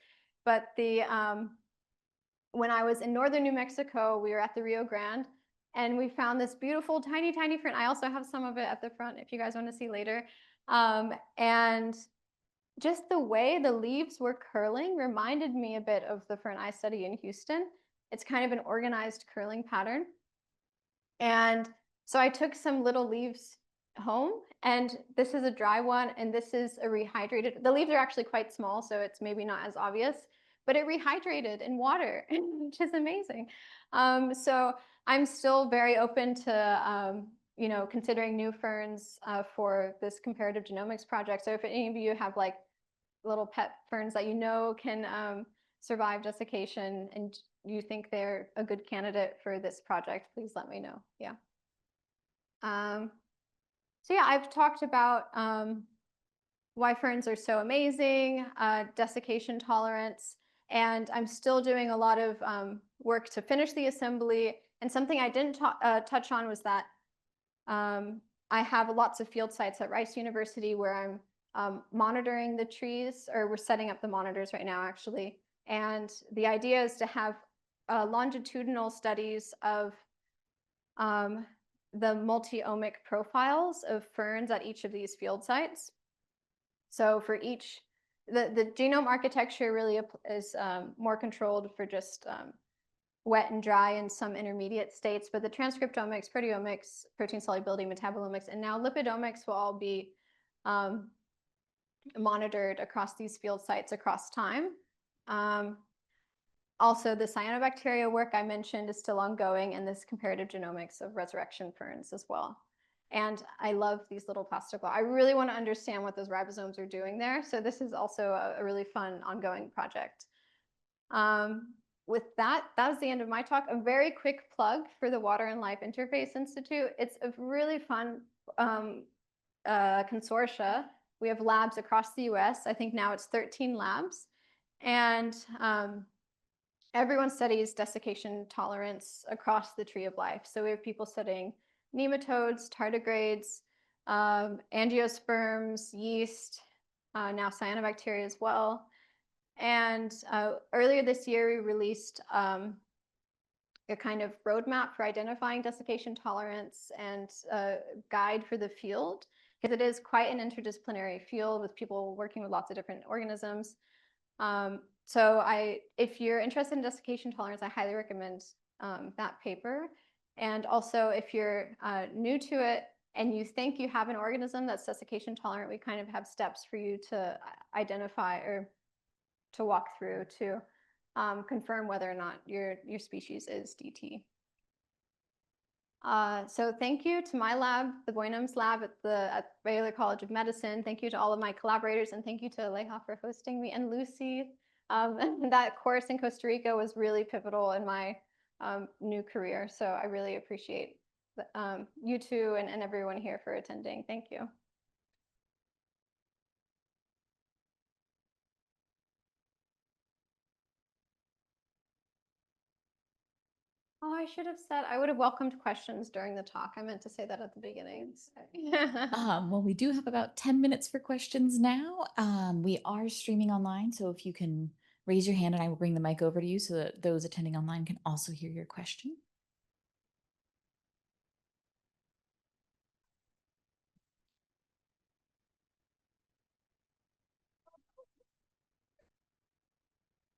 But when I was in northern New Mexico, we were at the Rio Grande, and we found this beautiful tiny, tiny fern. I also have some of it at the front if you guys want to see later. And just the way the leaves were curling reminded me a bit of the fern I study in Houston. It's kind of an organized curling pattern. And so I took some little leaves home, and this is a dry one, and this is a rehydrated. The leaves are actually quite small, so it's maybe not as obvious, but it rehydrated in water, which is amazing. So I'm still very open to considering new ferns for this comparative genomics project. So if any of you have like little pet ferns that can survive desiccation and you think they're a good candidate for this project, please let me know. Yeah. So yeah, I've talked about why ferns are so amazing, desiccation tolerance, And I'm still doing a lot of work to finish the assembly. And something I didn't touch on was that I have lots of field sites at Rice University where I'm monitoring the trees, or we're setting up the monitors right now, actually. And the idea is to have longitudinal studies of the multi-omic profiles of ferns at each of these field sites. So for each, the genome architecture really is more controlled for just wet and dry and some intermediate states, but the transcriptomics, proteomics, protein solubility, metabolomics, and now lipidomics will all be monitored across these field sites across time. Also, the cyanobacteria work I mentioned is still ongoing, and this comparative genomics of resurrection ferns as well. And I love these little plastic blocks. I really want to understand what those ribosomes are doing there. So this is also a really fun ongoing project. With that, that was the end of my talk. A very quick plug for the Water and Life Interface Institute. It's a really fun consortia. We have labs across the US. I think now it's 13 labs. And everyone studies desiccation tolerance across the tree of life. So we have people studying nematodes, tardigrades, angiosperms, yeast, now cyanobacteria as well. And earlier this year, we released a kind of roadmap for identifying desiccation tolerance and a guide for the field, because it is quite an interdisciplinary field with people working with lots of different organisms. So if you're interested in desiccation tolerance, I highly recommend that paper. And also, if you're new to it and you think you have an organism that's desiccation tolerant, we kind of have steps for you to identify or to walk through to confirm whether or not your species is DT. So thank you to my lab, the Boynham's lab at Baylor College of Medicine. Thank you to all of my collaborators, and thank you to Aleja for hosting me, and Lucy. That course in Costa Rica was really pivotal in my new career. So I really appreciate you two and everyone here for attending. Thank you. Oh, I should have said, I would have welcomed questions during the talk. I meant to say that at the beginning. Well, we do have about 10 minutes for questions now. We are streaming online, so if you can raise your hand and I will bring the mic over to you so that those attending online can also hear your question.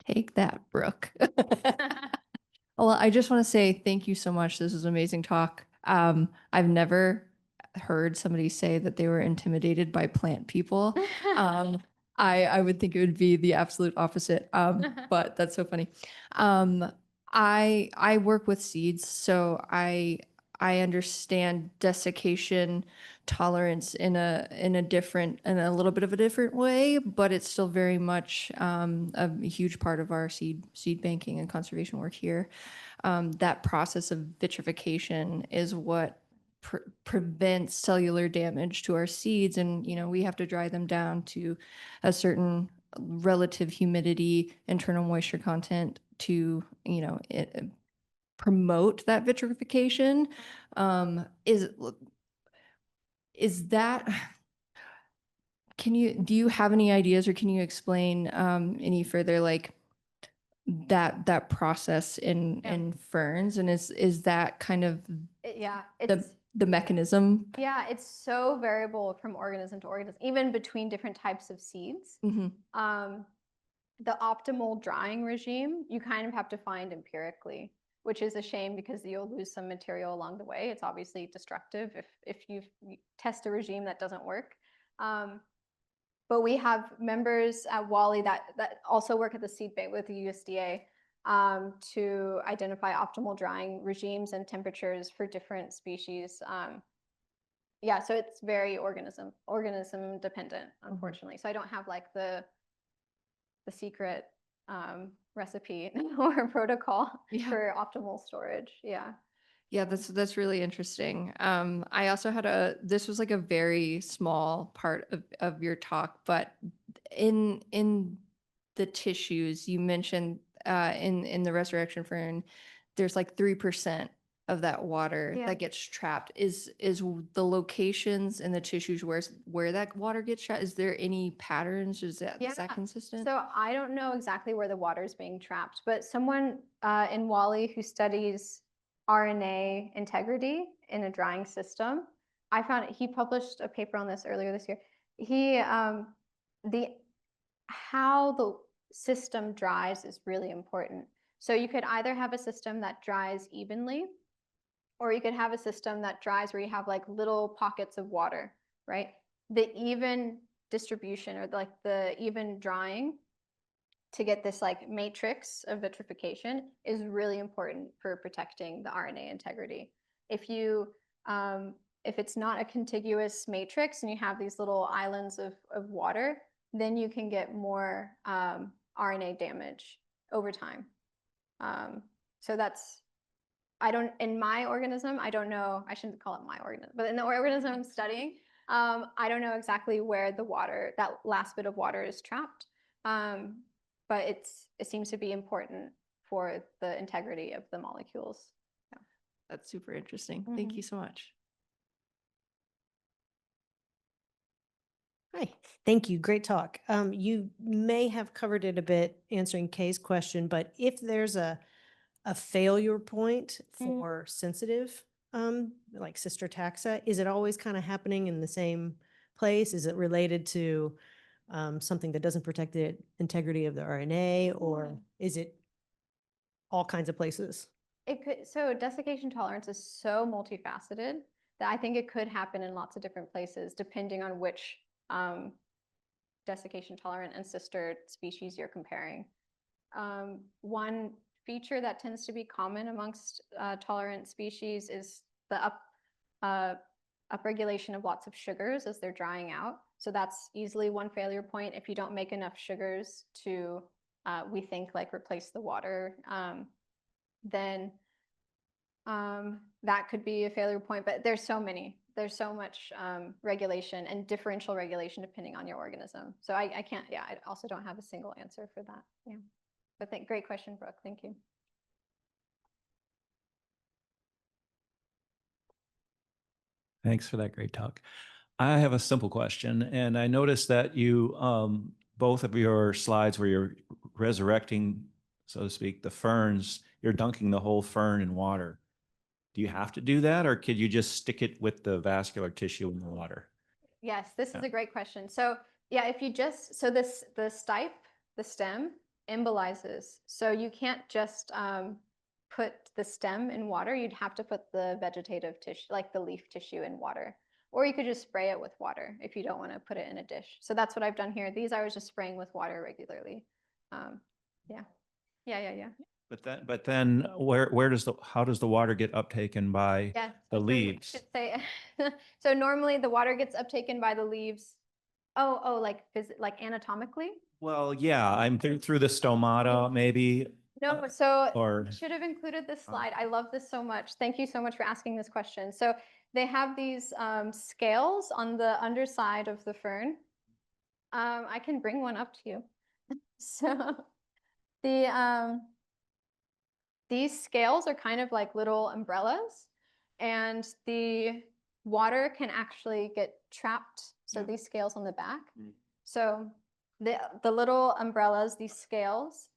Take that, Brooke. Well, I just want to say thank you so much. This was an amazing talk. I've never heard somebody say that they were intimidated by plant people. I would think it would be the absolute opposite. But that's so funny. I work with seeds, so I understand desiccation tolerance in a different, in a little bit of a different way, but it's still very much a huge part of our seed banking and conservation work here. That process of vitrification is what prevents cellular damage to our seeds, and we have to dry them down to a certain relative humidity, internal moisture content to promote that vitrification. Is that, do you have any ideas, or can you explain any further, like that process in ferns, and is that kind of the mechanism? Yeah, it's so variable from organism to organism, even between different types of seeds. Mm-hmm. The optimal drying regime, you kind of have to find empirically, which is a shame because you'll lose some material along the way. It's obviously destructive if you test a regime that doesn't work. But we have members at Wally that also work at the seed bank with the USDA to identify optimal drying regimes and temperatures for different species. Yeah, so it's very organism dependent, unfortunately. So I don't have like the secret recipe or protocol for optimal storage. Yeah, that's really interesting. I also had this was like a very small part of your talk, but in the tissues, you mentioned in the resurrection fern, there's like 3% of that water Yeah. that gets trapped. Is the locations and the tissues where that water gets trapped? Is there any patterns? Is that consistent? So I don't know exactly where the water is being trapped, but someone in Wally who studies RNA integrity in a drying system, I found he published a paper on this earlier this year. He how the system dries is really important. So you could either have a system that dries evenly, or you could have a system that dries where you have like little pockets of water, right? The even distribution, or like the even drying to get this like matrix of vitrification, is really important for protecting the RNA integrity. If you if it's not a contiguous matrix and you have these little islands of water, then you can get more RNA damage over time. So that's, in my organism, I don't know, I shouldn't call it my organism, but in the organism I'm studying, I don't know exactly where the water, that last bit of water is trapped. But it seems to be important for the integrity of the molecules. Yeah. That's super interesting. Thank you so much. Hi, thank you. Great talk. You may have covered it a bit answering Kay's question, but if there's a failure point for sensitive, like sister taxa, is it always kind of happening in the same place? Is it related to something that doesn't protect the integrity of the RNA, or is it all kinds of places? It could, so desiccation tolerance is so multifaceted that I think it could happen in lots of different places depending on which desiccation tolerant and sister species you're comparing. One feature that tends to be common amongst tolerant species is the upregulation of lots of sugars as they're drying out. So that's easily one failure point. If you don't make enough sugars to, we think, like replace the water, then that could be a failure point. But there's so many. There's so much regulation and differential regulation depending on your organism. So I can't, yeah, I also don't have a single answer for that. Yeah. But great question, Brooke. Thank you. Thanks for that great talk. I have a simple question, and I noticed that you, both of your slides where you're resurrecting, so to speak, the ferns, you're dunking the whole fern in water. Do you have to do that, or could you just stick it with the vascular tissue in the water? Yes, this is a great question. So yeah, if you just, so the stipe, the stem, embolizes. So you can't just put the stem in water. You'd have to put the vegetative tissue, like the leaf tissue, in water. Or you could just spray it with water if you don't want to put it in a dish. So that's what I've done here. These I was just spraying with water regularly. Yeah. But then how does the water get uptaken by the leaves? Should say, so normally the water gets uptaken by the leaves. Oh, like anatomically? Well, yeah, I'm through the stomata, maybe. No, so or should have included this slide. I love this so much. Thank you so much for asking this question. So they have these scales on the underside of the fern. I can bring one up to you. So these scales are kind of like little umbrellas, and the water can actually get trapped. So these scales on the back. So the little umbrellas, these scales,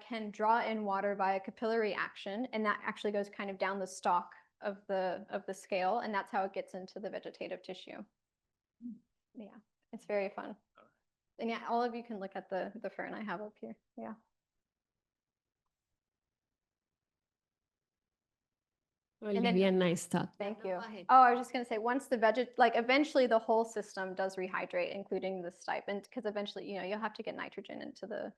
can draw in water via capillary action, and that actually goes kind of down the stalk of the scale, and that's how it gets into the vegetative tissue. Yeah, it's very fun. And yeah, all of you can look at the fern I have up here. Yeah. Olivia, nice talk. Thank you. Oh, I was just going to say, once the eventually the whole system does rehydrate, including the stipe, because eventually, you'll have to get nitrogen into the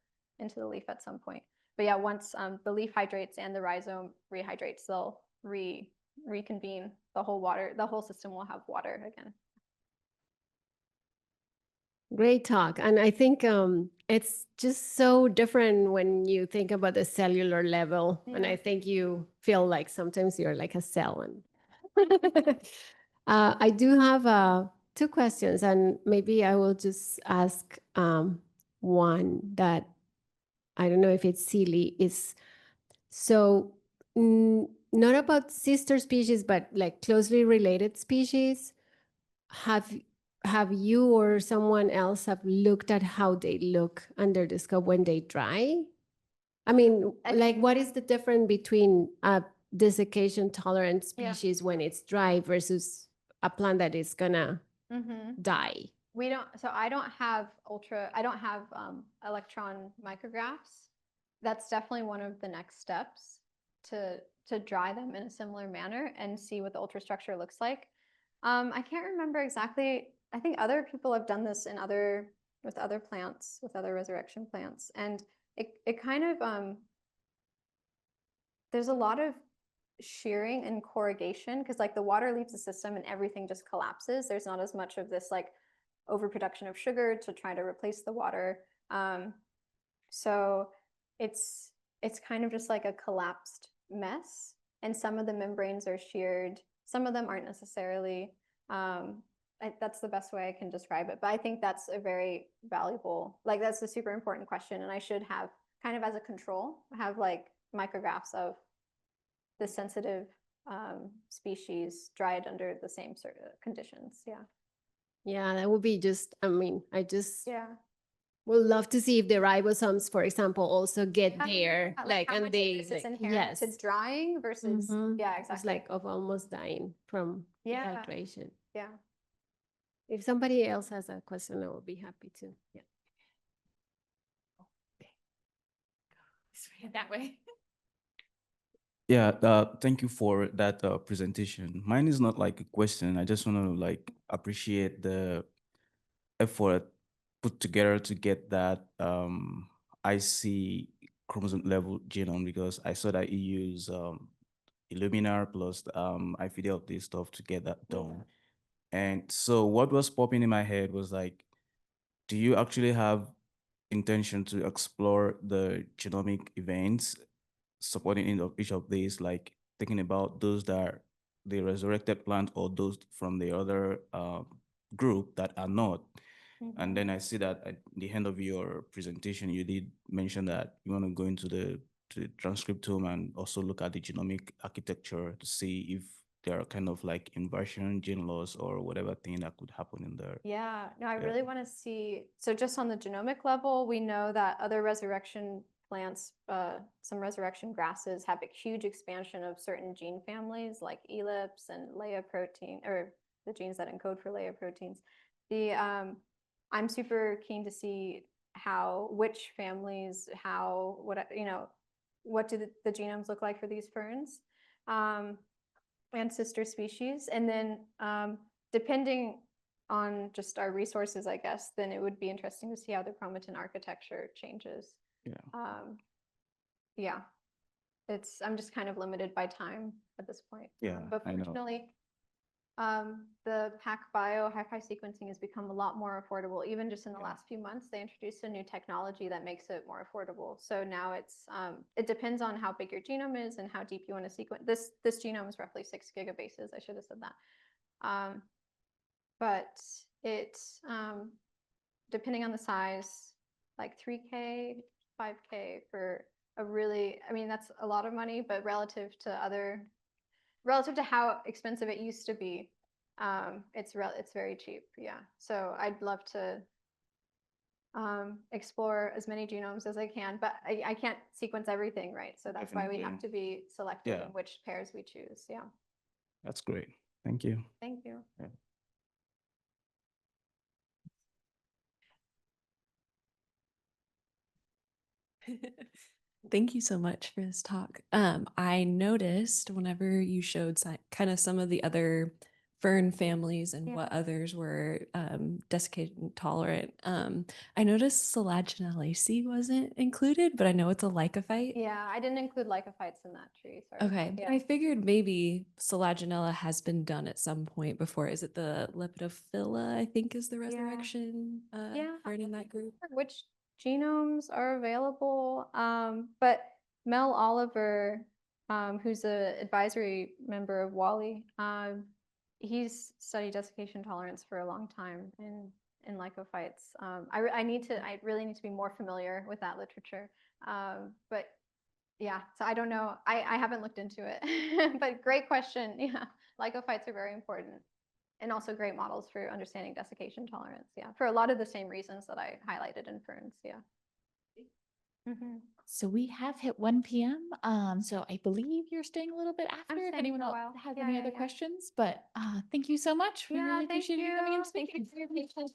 leaf at some point. But yeah, once the leaf hydrates and the rhizome rehydrates, they'll reconvene. The whole system will have water again. Great talk. And I think it's just so different when you think about the cellular level. Yeah. And I think you feel like sometimes you're like a cell. And I do have 2 questions, and maybe I will just ask one that I don't know if it's silly, is so not about sister species, but like closely related species. Have have you or someone else have looked at how they look under the scope when they dry? I mean, I like, think- what is the difference between a desiccation tolerant Yeah. species when it's dry versus a plant that is gonna Mhm. die? We don't, so I don't have electron micrographs. That's definitely one of the next steps to dry them in a similar manner and see what the ultrastructure looks like. I can't remember exactly. I think other people have done this with other plants, with other resurrection plants. And it kind of, there's a lot of shearing and corrugation because like the water leaves the system and everything just collapses. There's not as much of this like overproduction of sugar to try to replace the water. So it's kind of just like a collapsed mess. And some of the membranes are sheared. Some of them aren't necessarily. That's the best way I can describe it. But I think that's a very valuable, like that's a super important question. And I should have kind of as a control, have like micrographs of the sensitive species dried under the same sort of conditions. Yeah. Yeah, that would be just, I mean, I just Yeah. would love to see if the ribosomes, for example, also get Yeah, there, like, how and much of they, this is like, inherent to yes. drying versus yeah, It's exactly. like of almost dying from Yeah. dehydration. Yeah. If somebody else has a question, I will be happy to. Yeah. That way. Yeah, thank you for that presentation. Mine is not like a question. I just want to like appreciate the effort put together to get that IC chromosome level genome, because I saw that you use Illumina plus IFIDEL this stuff to get that done. And so what was popping in my head was like, do you actually have intention to explore the genomic events supporting each of these, like thinking about those that are the resurrected plant or those from the other group that are not? And then I see that at the end of your presentation, you did mention that you want to go into the transcriptome and also look at the genomic architecture to see if there are kind of like inversion, gene loss, or whatever thing that could happen in there. Yeah. No, I Yeah. really want to see. So just on the genomic level, we know that other resurrection plants, some resurrection grasses have a huge expansion of certain gene families like ellipse and Leia protein, or the genes that encode for Leia proteins. I'm super keen to see which families, what do the genomes look like for these ferns and sister species. And then depending on just our resources, I guess, then it would be interesting to see how the chromatin architecture changes. Yeah. Yeah. I'm just kind of limited by time at this point. Yeah, But I know. fortunately, the PacBio hi-fi sequencing has become a lot more affordable. Even just in the last few months, they introduced a new technology that makes it more affordable. So now it depends on how big your genome is and how deep you want to sequence. This genome is roughly 6 gigabases. I should have said that. But depending on the size, like 3K, 5K for a really, I mean, that's a lot of money, but relative to how expensive it used to be, it's very cheap. Yeah. So I'd love to explore as many genomes as I can, but I can't sequence everything, right? So that's why we have to be selective in which pairs we choose. Yeah. That's great. Thank you. Thank you. Yeah. Thank you so much for this talk. I noticed whenever you showed kind of some of the other fern families and what others were desiccation tolerant, I noticed Selaginellacea wasn't included, but I know it's a lycophyte. Yeah, I didn't include lycophytes in that tree. Sorry. Okay, Yeah. I figured maybe Selaginella has been done at some point before. Is it the Lepidophylla, I think is the resurrection fern in that group? Which genomes are available? But Mel Oliver, who's an advisory member of Wally, he's studied desiccation tolerance for a long time, lycophytes. I really need to be more familiar with that literature. But yeah, so I don't know. I haven't looked into it, but great question. Yeah, lycophytes are very important and also great models for understanding desiccation tolerance. Yeah, for a lot of the same reasons that I highlighted in ferns. Yeah. So we have hit 1 p.m. So I believe you're staying a little bit after if staying anyone for a else while. has Yeah, any yeah, other yeah. questions. But thank you so much. We Yeah, really thank appreciate you coming you. and Thank speaking. you for your patience.